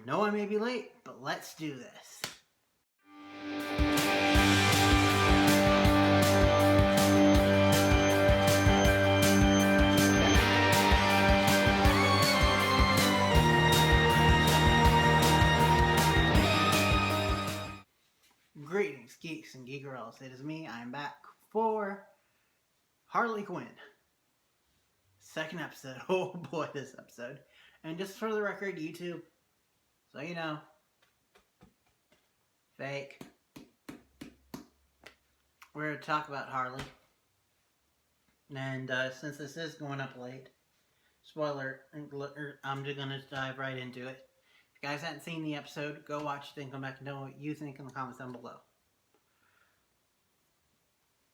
I know I may be late, but let's do this. Greetings, geeks and geek girls. It is me. I'm back for Harley Quinn. Second episode. Oh boy, this episode. And just for the record, YouTube, so you know, fake. We're going to talk about Harley. And since this is going up late, spoiler, I'm just going to dive right into it. If you guys haven't seen the episode, go watch it and come back and tell me what you think in the comments down below.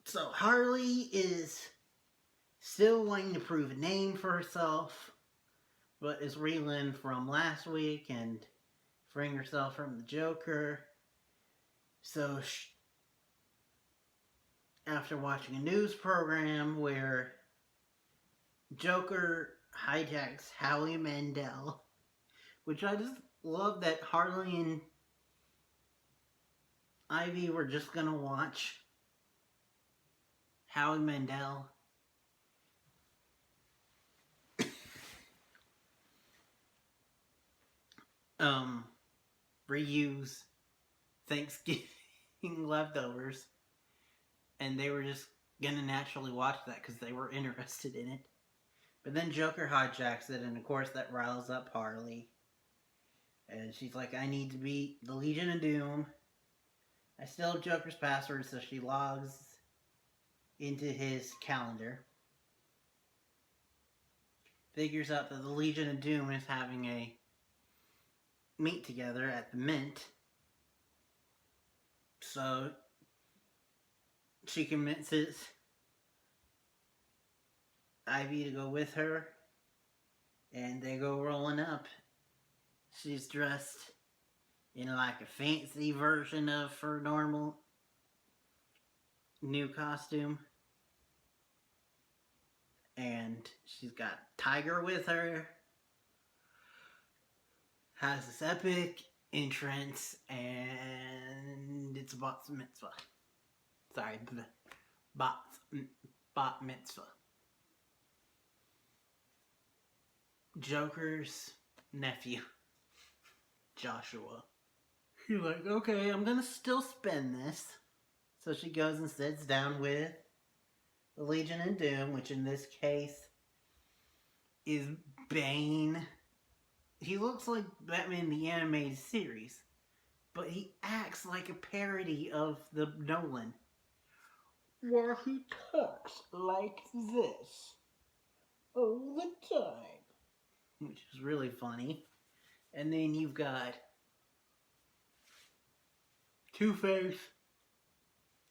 So, Harley is still wanting to prove a name for herself, but is reeling from last week and freeing herself from the Joker. So, after watching a news program where Joker hijacks Howie Mandel, which I just love that Harley and Ivy were just gonna watch Howie Mandel reuse Thanksgiving leftovers, and they were just gonna naturally watch that because they were interested in it. But then Joker hijacks it, and of course that riles up Harley. And she's like, I need to beat the Legion of Doom. I still have Joker's password, so she logs into his calendar. Figures out that the Legion of Doom is having a meet together at the Mint. So she convinces Ivy to go with her, and they go rolling up. She's dressed in like a fancy version of her normal new costume. And she's got Tiger with her. Has this epic entrance, and it's a bat mitzvah. Sorry, bat mitzvah. Joker's nephew, Joshua. She's like, okay, I'm gonna still spend this. So she goes and sits down with the Legion of Doom, which in this case is Bane. He looks like Batman the animated series, but he acts like a parody of the Nolan, where he talks like this all the time, which is really funny. And then you've got Two-Face,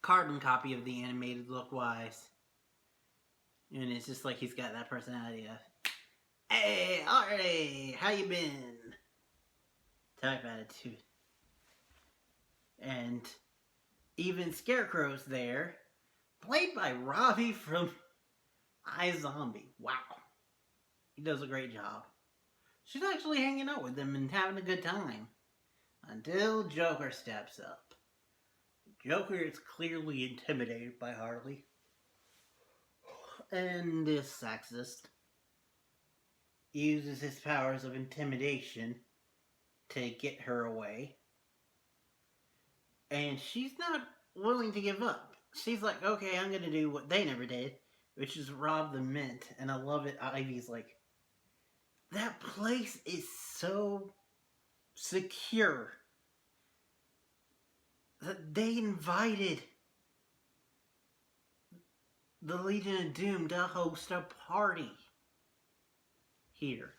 carbon copy of the animated look-wise. And it's just like he's got that personality of, hey, Harley, how you been? Type attitude. And even Scarecrow's there, played by Robbie from iZombie. Wow. He does a great job. She's actually hanging out with him and having a good time. Until Joker steps up. Joker is clearly intimidated by Harley. And is sexist. Uses his powers of intimidation to get her away. And she's not willing to give up. She's like, okay, I'm gonna do what they never did, which is rob the Mint. And I love it. Ivy's like, that place is so secure that they invited the Legion of Doom to host a party here.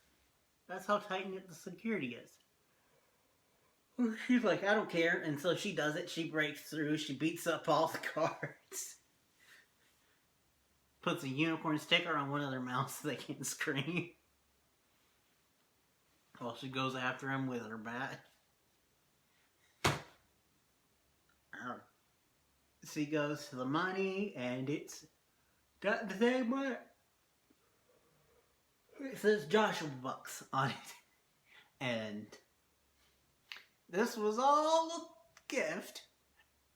That's how tight-knit the security is. She's like, I don't care. And so she does it. She breaks through. She beats up all the guards. Puts a unicorn sticker on one of their mouths so they can't scream. While she goes after him with her bat. She goes to the money, and it's got the same one. It says Joshua Bucks on it. And This was all a gift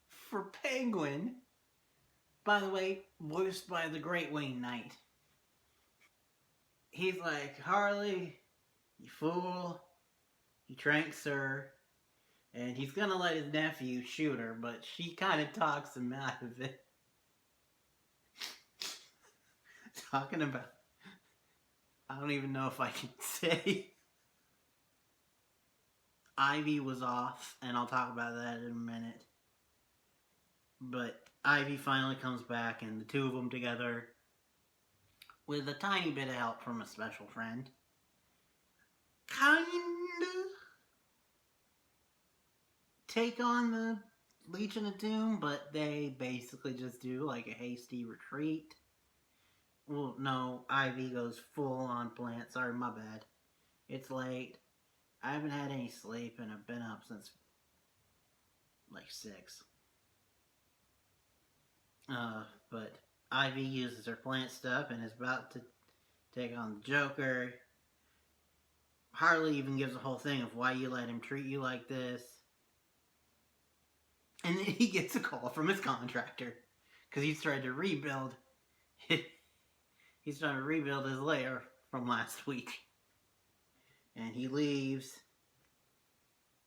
for Penguin. By the way, voiced by the great Wayne Knight. He's like, Harley, you fool. He tranks her. And he's gonna let his nephew shoot her, but she kind of talks him out of it. Talking about... I don't even know if I can say. Ivy was off, and I'll talk about that in a minute. But Ivy finally comes back, and the two of them together, with a tiny bit of help from a special friend, kinda take on the Legion of Doom, but they basically just do like a hasty retreat. Well, no, Ivy goes full on plant. Sorry, my bad. It's late. I haven't had any sleep, and I've been up since like 6. But Ivy uses her plant stuff and is about to take on the Joker. Harley even gives a whole thing of why you let him treat you like this. And then he gets a call from his contractor because he's trying to rebuild. He's trying to rebuild his lair from last week. And he leaves.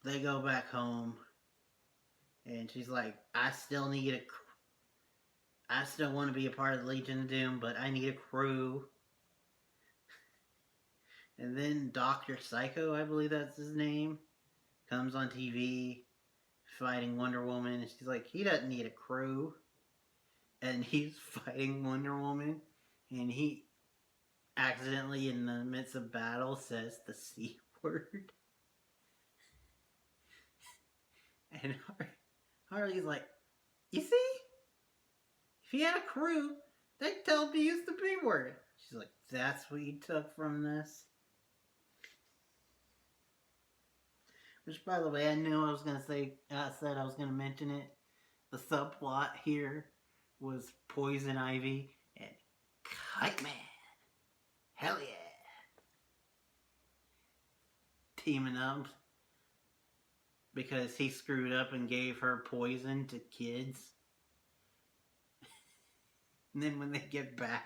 They go back home. And she's like, I still want to be a part of the Legion of Doom, but I need a crew. And then Dr. Psycho, I believe that's his name, comes on TV fighting Wonder Woman. And she's like, he doesn't need a crew. And he's fighting Wonder Woman. And he accidentally, in the midst of battle, says the C word. And Harley's like, you see? If he had a crew, they'd tell him to use the B word. She's like, that's what you took from this? Which, by the way, I knew I was going to say, I said I was going to mention it. The subplot here was Poison Ivy and Kite Man. Hell yeah. Teaming up because he screwed up and gave her poison to kids. And then when they get back,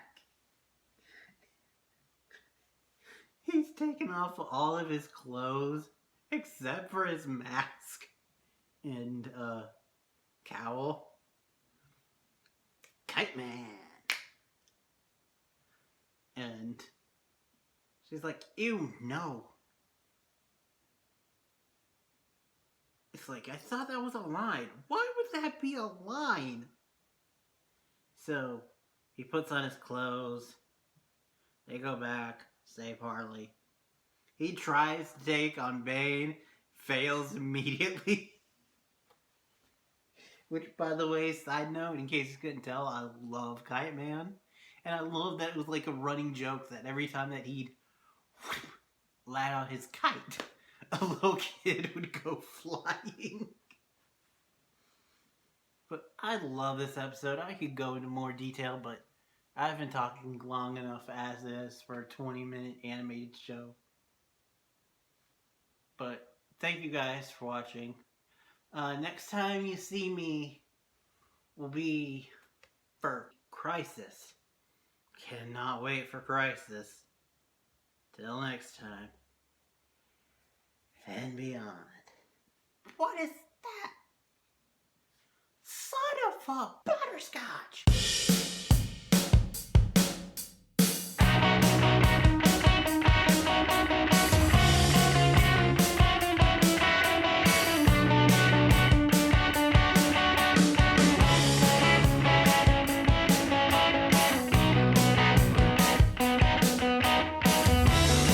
he's taken off all of his clothes except for his mask and cowl. Kite Man. And she's like, ew, no. It's like, I thought that was a line. Why would that be a line? So, he puts on his clothes. They go back, save Harley. He tries to take on Bane, fails immediately. Which, by the way, side note, in case you couldn't tell, I love Kite Man. And I love that it was like a running joke that every time that he'd let out his kite, a little kid would go flying. But I love this episode. I could go into more detail, but I've been talking long enough as is for a 20-minute animated show. But thank you guys for watching. Next time you see me will be for Crisis. Cannot wait for Crisis. Till next time. And beyond. What is that? Son of a butterscotch!